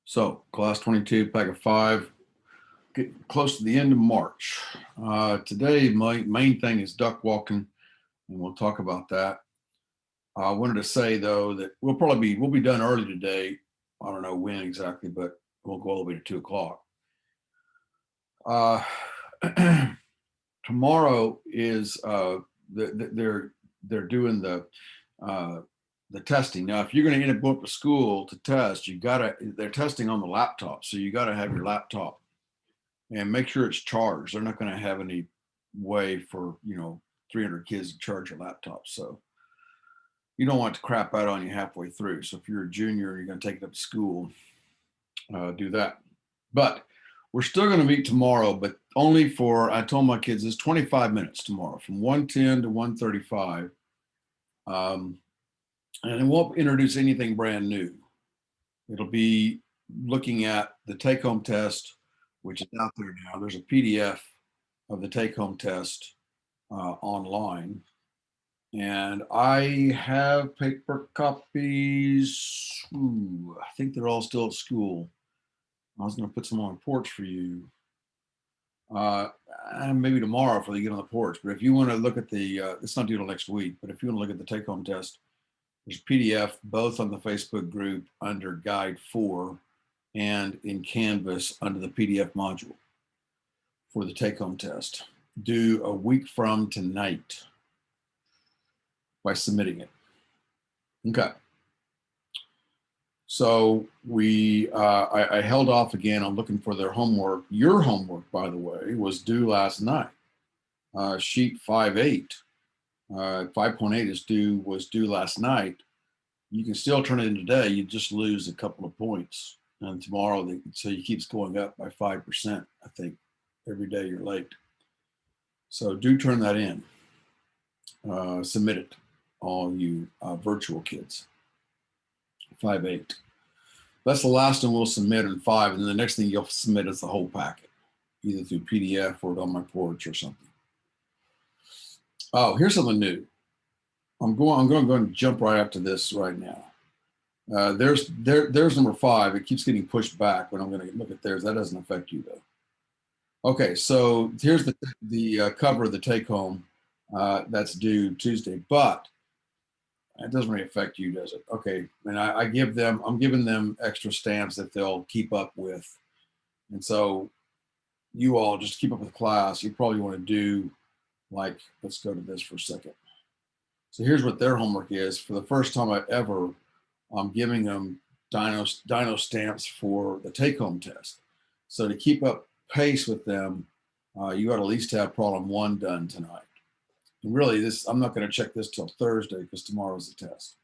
So, class 22, pack of 5, get close to the end of March. Today, my main thing is duck walking, and we'll talk about that. I wanted to say though that we'll be done early today. I don't know when exactly, but we'll go all the way to 2 o'clock. Uh, Tomorrow is they're doing the testing. Now, if you're going to end up going to school to test, they're testing on the laptop, so you got to have your laptop and make sure it's charged. They're not going to have any way for 300 kids to charge your laptop, so you don't want to crap out on you halfway through. So if you're a junior and you're going to take it up to school, do that. But we're still going to meet tomorrow, but only for, I told my kids, it's 25 minutes tomorrow from 1:10 to 1:35. And it won't introduce anything brand new. It'll be looking at the take-home test, which is out there now. There's a PDF of the take-home test online. And I have paper copies. I think they're all still at school. I was going to put some on the porch for you. Maybe tomorrow if they get on the porch. But if you want to look at it's not due till next week, but if you want to look at the take-home test, there's PDF both on the Facebook group under Guide 4 and in Canvas under the PDF module for the take-home test. Due a week from tonight by submitting it. Okay. So I held off again on looking for their homework. Your homework, by the way, was due last night. Sheet 5.8. 5.8 was due last night. You can still turn it in today. You just lose a couple of points. And tomorrow, so it keeps going up by 5%, I think, every day you're late. So do turn that in. Submit it, all you virtual kids. 5.8. That's the last one we'll submit in 5. And then the next thing you'll submit is the whole packet, either through PDF or on my porch or something. Oh, here's something new. I'm going to jump right up to this right now. There's number 5. It keeps getting pushed back when I'm going to look at theirs. That doesn't affect you though. Okay, so here's the cover of the take home that's due Tuesday, but it doesn't really affect you, does it? Okay, and I'm giving them extra stamps that they'll keep up with, and so you all just keep up with class. You probably want to do like, let's go to this for a second. So here's what their homework is. For the first time ever, I'm giving them dino stamps for the take-home test. So to keep up pace with them, you ought to at least have problem 1 done tonight. And really, I'm not going to check this till Thursday because tomorrow's the test.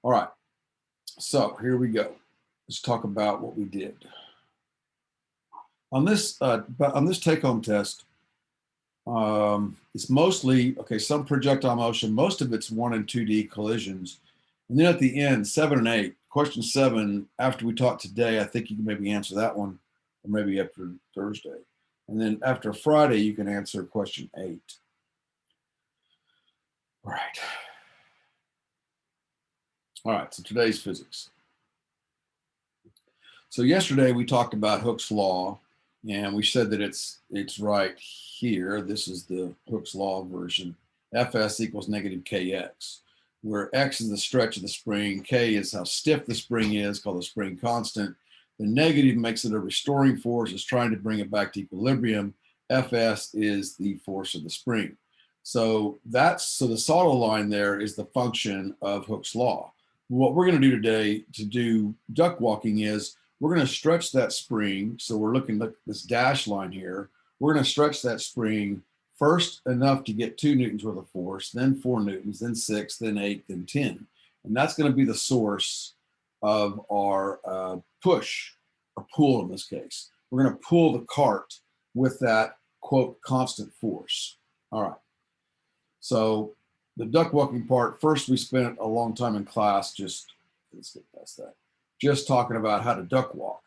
All right, so here we go. Let's talk about what we did. On this take-home test, it's mostly, some projectile motion. Most of it's 1 and 2D collisions. And then at the end, 7 and 8, question 7, after we talk today, I think you can maybe answer that one, or maybe after Thursday. And then after Friday, you can answer question 8. All right. All right, so today's physics. So yesterday we talked about Hooke's law, and we said that it's right here. This is the Hooke's law version. Fs equals negative kx, where x is the stretch of the spring, k is how stiff the spring is, called the spring constant. The negative makes it a restoring force. It's trying to bring it back to equilibrium. Fs is the force of the spring. So the solid line there is the function of Hooke's law. What we're going to do today to do duck walking is we're going to stretch that spring. So we're looking at this dash line here. We're going to stretch that spring first enough to get 2 newtons worth of force, then 4 newtons, then 6, then 8, then 10. And that's going to be the source of our push, or pull in this case. We're going to pull the cart with that, quote, constant force. All right. So the duck walking part, first we spent a long time in class let's get past that, just talking about how to duck walk.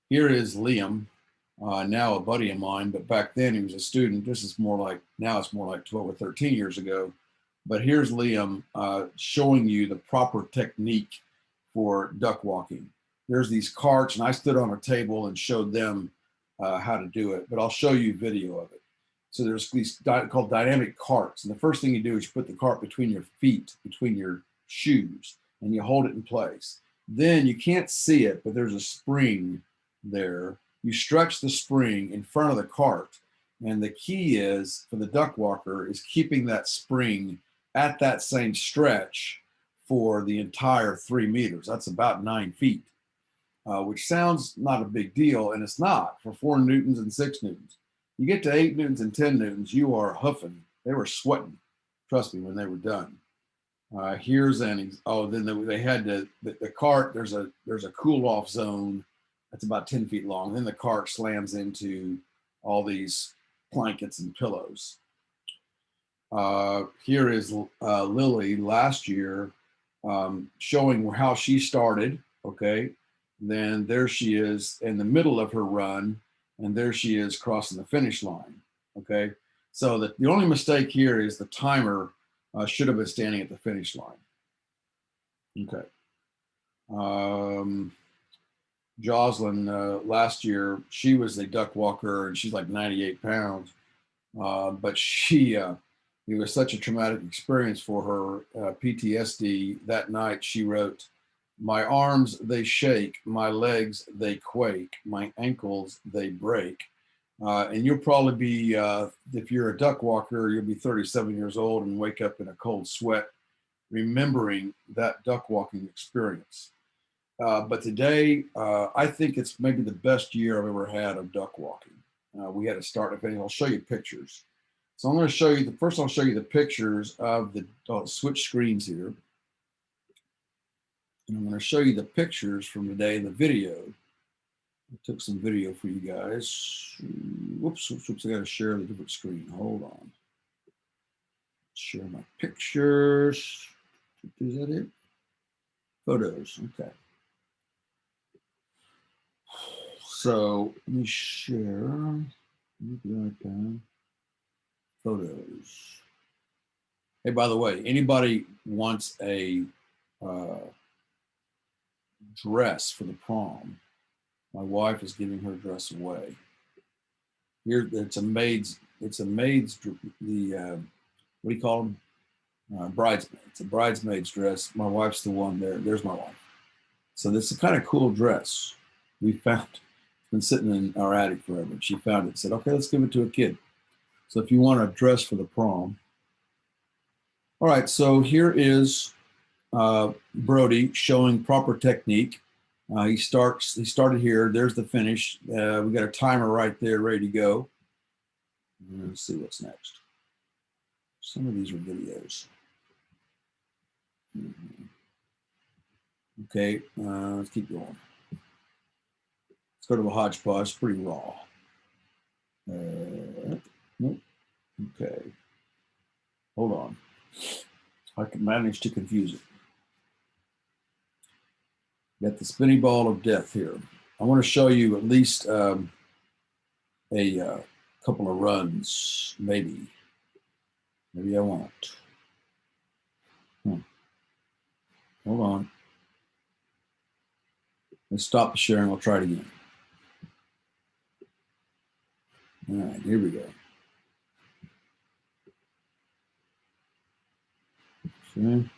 Here is Liam, now a buddy of mine, but back then he was a student. Now it's more like 12 or 13 years ago. But here's Liam showing you the proper technique for duck walking. there's these carts, and I stood on a table and showed them how to do it, but I'll show you video of it. So there's these called dynamic carts. And the first thing you do is you put the cart between your feet, between your shoes, and you hold it in place. Then you can't see it, but there's a spring there. You stretch the spring in front of the cart. And the key is for the duck walker is keeping that spring at that same stretch for the entire 3 meters. That's about 9 feet, which sounds not a big deal. And it's not for 4 newtons and 6 newtons. You get to 8 newtons and 10 newtons, you are huffing. They were sweating, trust me, when they were done. Here's an, oh, then they had the cart, there's a cool off zone that's about 10 feet long. Then the cart slams into all these blankets and pillows. Here is Lily last year showing how she started, okay? Then there she is in the middle of her run, and there she is crossing the finish line, okay? So the only mistake here is the timer should have been standing at the finish line. Okay. Jocelyn, last year, she was a duck walker, and she's like 98 pounds, but she, it was such a traumatic experience for her, PTSD. That night she wrote, "My arms, they shake, my legs, they quake, my ankles, they break." And you'll probably be, if you're a duck walker, you'll be 37 years old and wake up in a cold sweat, remembering that duck walking experience. But today, I think it's maybe the best year I've ever had of duck walking. We had to start at I'll show you pictures. So I'm going to show you, first I'll show you the pictures of the, switch screens here. And I'm going to show you the pictures from today in the video. I took some video for you guys. Whoops, I got to share the different screen. Hold on. Share my pictures. Is that it? Photos, okay. So let me share. Photos. Hey, by the way, anybody wants a dress for the prom? My wife is giving her dress away. Here, it's a maid's. What do you call them? Bridesmaid. It's a bridesmaid's dress. My wife's the one there. There's my wife. So this is a kind of cool dress. We found, it's been sitting in our attic forever. She found it, said, okay, let's give it to a kid. So if you want a dress for the prom. All right, so here is Brody showing proper technique. He started here. There's the finish. We got a timer right there ready to go. Let's see what's next. Some of these are videos. Okay, let's keep going. Let's go to a hodgepodge. It's pretty raw. Nope. Okay. Hold on. I can manage to confuse it. Got the spinning ball of death here. I want to show you at least a couple of runs, maybe. Maybe I won't. Hold on. Let's stop the sharing. We'll try it again. All right, here we go. Okay.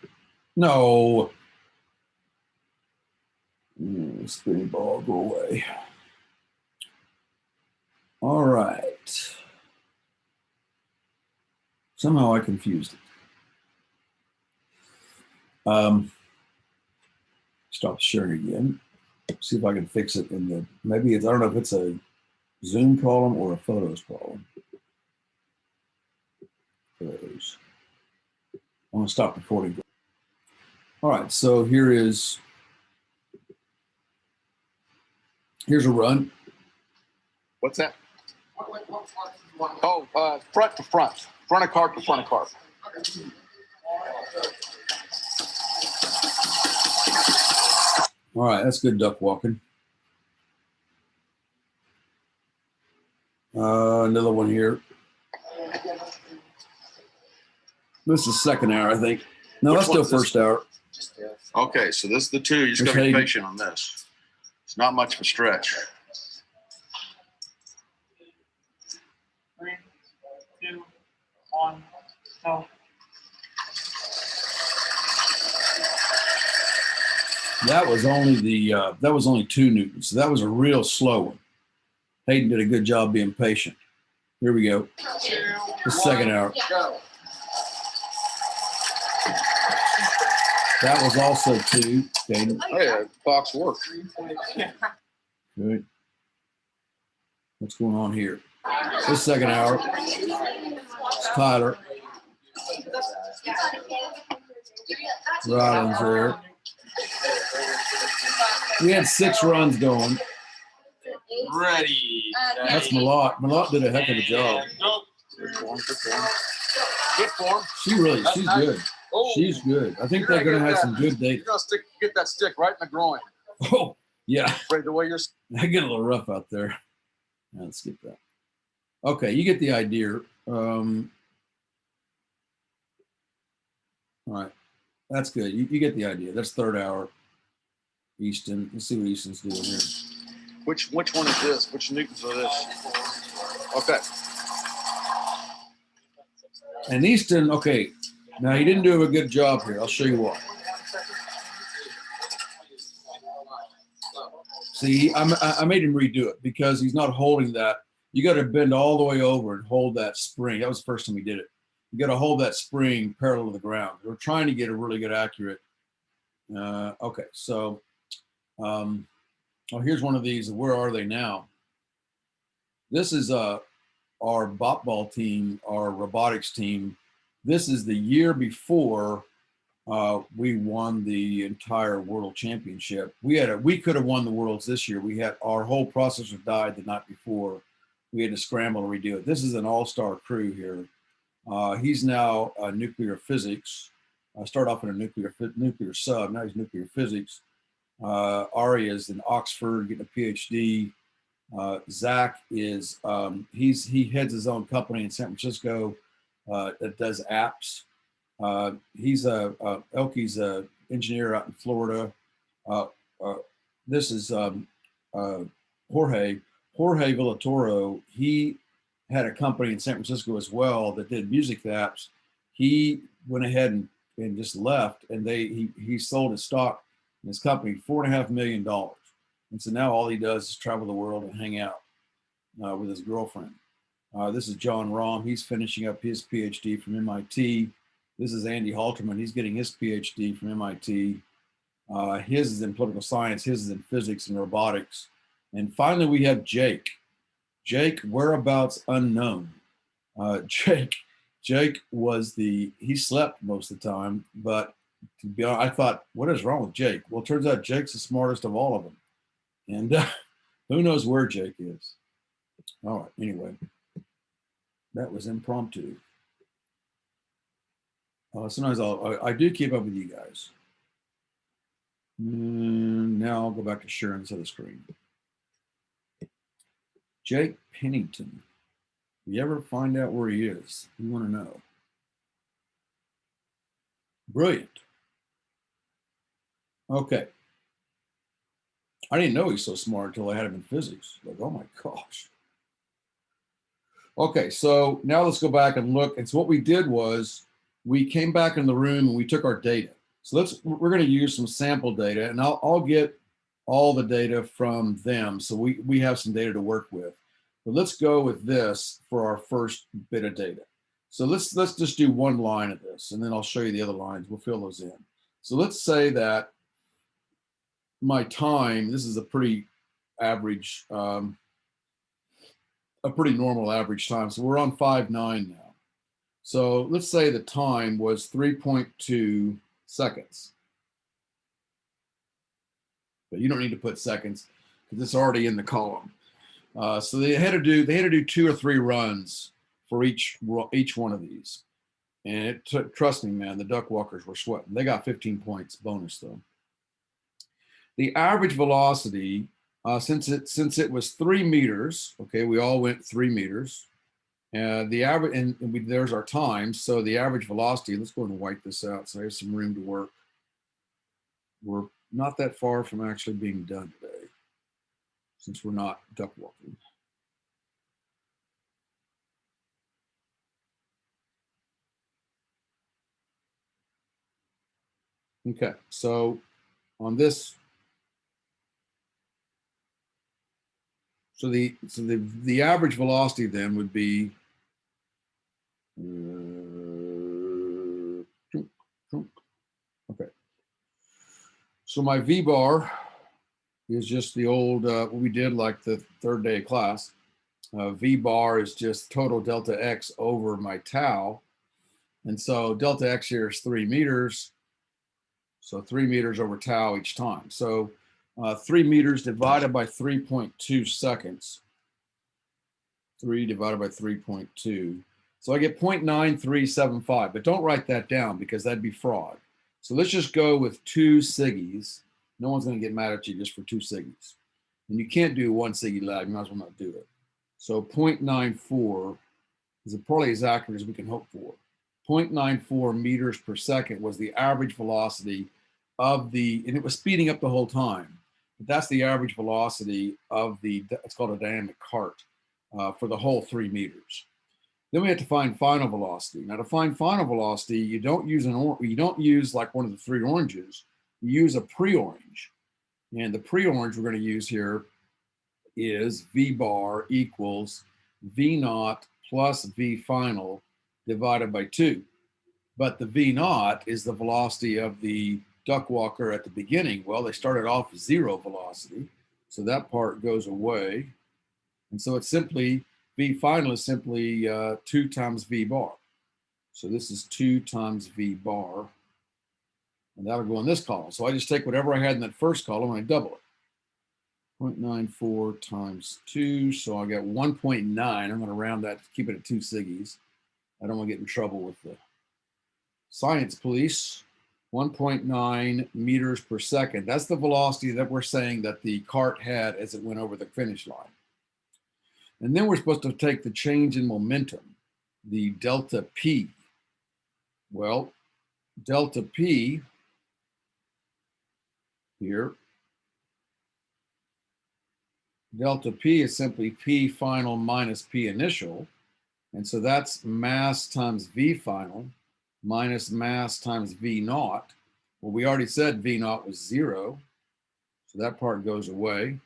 No. Spinning ball, go away. All right. Somehow I confused it. Stop sharing again. See if I can fix it in the, maybe it's, I don't know if it's a Zoom problem or a photos problem. Photos. I want to stop recording. All right, so here's a run. What's that? Oh, front to front. Front of cart to front of cart. All right, that's good duck walking. Another one here. This is second hour, I think. No, that's still first hour. Okay, so this is the two. You just got to be patient on this. It's not much of a stretch. 3, 2, 1, go. That was only that was only 2 newtons. So that was a real slow one. Hayden did a good job being patient. Here we go. The second hour. Go. That was also 2. Hayden. Oh yeah, clock's work. Good. What's going on here? This second hour. It's Tyler. Rollins there. We had 6 runs going. Ready. That's Malott. Malott did a heck of a job. Good form. Good form. Good form. She's good. Oh, She's good. I think they're going to have some good data. You're gonna get that stick right in the groin. Oh, yeah. Right, the way you're. I get a little rough out there. Let's skip that. Okay, you get the idea. All right, that's good. You get the idea. That's third hour. Easton. Let's see what Easton's doing here. Which one is this? Which newtons are this? Okay. And Easton, okay, now he didn't do a good job here. I'll show you why. See, I made him redo it because he's not holding that. You got to bend all the way over and hold that spring. That was the first time we did it. You got to hold that spring parallel to the ground. We're trying to get a really good accurate. Okay, so, oh, here's one of these. Where are they now? This is our bop ball team, our robotics team. This is the year before we won the entire world championship. We could have won the worlds this year. We had our whole processor died the night before. We had to scramble and redo it. This is an all-star crew here. He's now nuclear physics. I started off in a nuclear sub. Now he's nuclear physics. Ari is in Oxford getting a PhD. Zach is he heads his own company in San Francisco that does apps. Elke's a engineer out in Florida. This is Jorge Villatoro. He had a company in San Francisco as well that did music apps. He went ahead and just left, and he sold his stock in his company, $4.5 million. And so now all he does is travel the world and hang out with his girlfriend. This is John Rahm. He's finishing up his PhD from MIT. This is Andy Halterman. He's getting his PhD from MIT. His is in political science. His is in physics and robotics. And finally, we have Jake. Jake, whereabouts unknown. Jake was he slept most of the time, but to be honest, I thought, what is wrong with Jake? Well, it turns out Jake's the smartest of all of them. And who knows where Jake is. All right, anyway, that was impromptu. Sometimes I do keep up with you guys. Now I'll go back to sharing this other screen. Jake Pennington. You ever find out where he is? You want to know. Brilliant. Okay. I didn't know he's so smart until I had him in physics. Like, oh my gosh. Okay, so now let's go back and look. And so what we did was we came back in the room and we took our data. So we're going to use some sample data, and I'll get all the data from them. So we have some data to work with. But let's go with this for our first bit of data. So let's just do one line of this, and then I'll show you the other lines. We'll fill those in. So let's say that my time, this is a pretty average, a pretty normal average time. So we're on 5.9 now. So let's say the time was 3.2 seconds. But you don't need to put seconds because it's already in the column. So they had to do 2 or 3 runs for each one of these. And it took, trust me, man, the duck walkers were sweating. They got 15 points bonus though. The average velocity, since it was 3 meters, okay, we all went 3 meters. The average, and there's our time. So the average velocity, let's go ahead and wipe this out so I have some room to work. We're not that far from actually being done today. since we're not duck walking. Okay, so on this, so the average velocity then would be okay. So my V bar is just the old what we did like the third day of class. V bar is just total delta x over my tau, and so delta x here is 3 meters. So 3 meters over tau each time. So 3 meters divided by 3.2 seconds. 3 divided by 3.2. So I get 0.9375, but don't write that down because that'd be fraud. So let's just go with 2 siggies. No one's going to get mad at you just for 2 siggies. And you can't do 1 siggy lag, you might as well not do it. So 0.94 is probably as accurate as we can hope for. 0.94 meters per second was the average velocity of the, and it was speeding up the whole time. But that's the average velocity of the, it's called a dynamic cart for the whole 3 meters. Then we have to find final velocity. Now to find final velocity, you don't use like one of the 3 oranges. You use a pre-orange. And the pre-orange we're going to use here is V bar equals V naught plus V final divided by 2. But the V naught is the velocity of the duck walker at the beginning. Well, they started off with 0 velocity, so that part goes away. And so it's simply, V final is simply 2 times V bar. So this is 2 times V bar, and that'll go in this column. So I just take whatever I had in that first column and I double it. 0.94 times 2, so I got 1.9. I'm going to round that, keep it at 2 siggies. I don't want to get in trouble with the science police. 1.9 meters per second. That's the velocity that we're saying that the cart had as it went over the finish line. And then we're supposed to take the change in momentum, the delta P. Well, delta P here, delta P is simply P final minus P initial. And so that's mass times V final minus mass times V naught. Well, we already said V naught was 0. So that part goes away.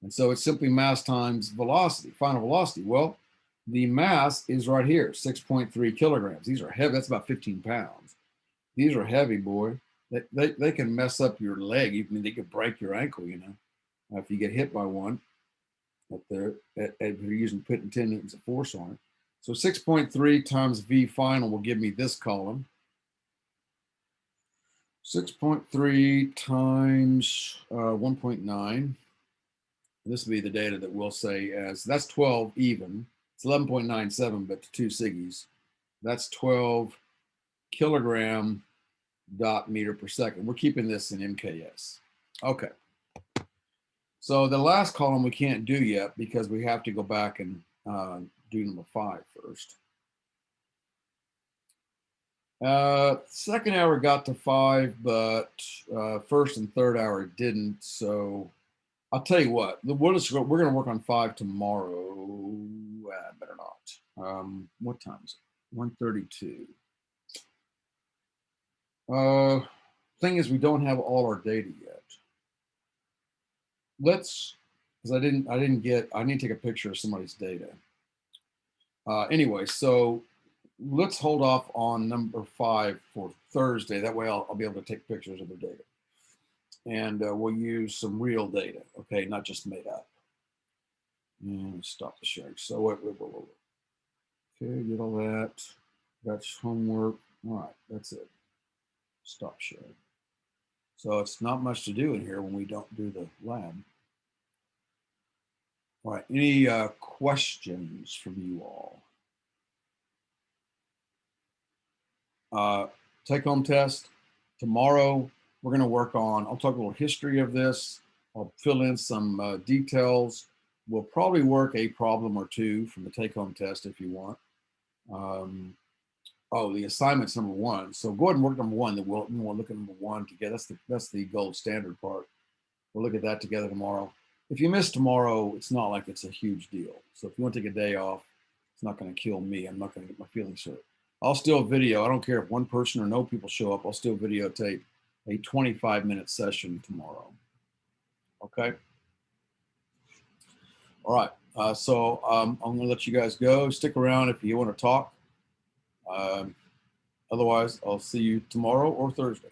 And so it's simply mass times velocity, final velocity. Well, the mass is right here, 6.3 kilograms. These are heavy. That's about 15 pounds. These are heavy, boy. They can mess up your leg. Even they could break your ankle, you know, if you get hit by one. If you're using putting 10 newtons of force on it. So 6.3 times V final will give me this column. 6.3 times 1.9. This will be the data that we'll say as, that's 12 even. It's 11.97, but 2 siggies. That's 12 kilogram dot meter per second. We're keeping this in MKS. Okay. So the last column we can't do yet because we have to go back and do number 5 first. Second hour got to 5, but first and third hour didn't. So I'll tell you what, we're going to work on 5 tomorrow. Better not. What time is it? 1:32. Thing is, we don't have all our data yet. Let's, because I need to take a picture of somebody's data. Anyway, so let's hold off on number 5 for Thursday. That way I'll be able to take pictures of the data. And we'll use some real data, okay, not just made up. And stop the sharing. So wait. Okay, did all that. That's homework. All right, that's it. Stop sharing. So it's not much to do in here when we don't do the lab. All right, any questions from you all? Take-home test. Tomorrow, we're going to work on, I'll talk a little history of this. I'll fill in some details. We'll probably work a problem or 2 from the take-home test if you want. The assignment's number 1. So go ahead and work number 1. Then we'll look at number 1 together. That's the gold standard part. We'll look at that together tomorrow. if you miss tomorrow, it's not like it's a huge deal. So if you want to take a day off, it's not going to kill me. I'm not going to get my feelings hurt. I'll still video. I don't care if one person or no people show up. I'll still videotape a 25-minute session tomorrow. Okay. All right. So I'm going to let you guys go. Stick around if you want to talk. Otherwise, I'll see you tomorrow or Thursday.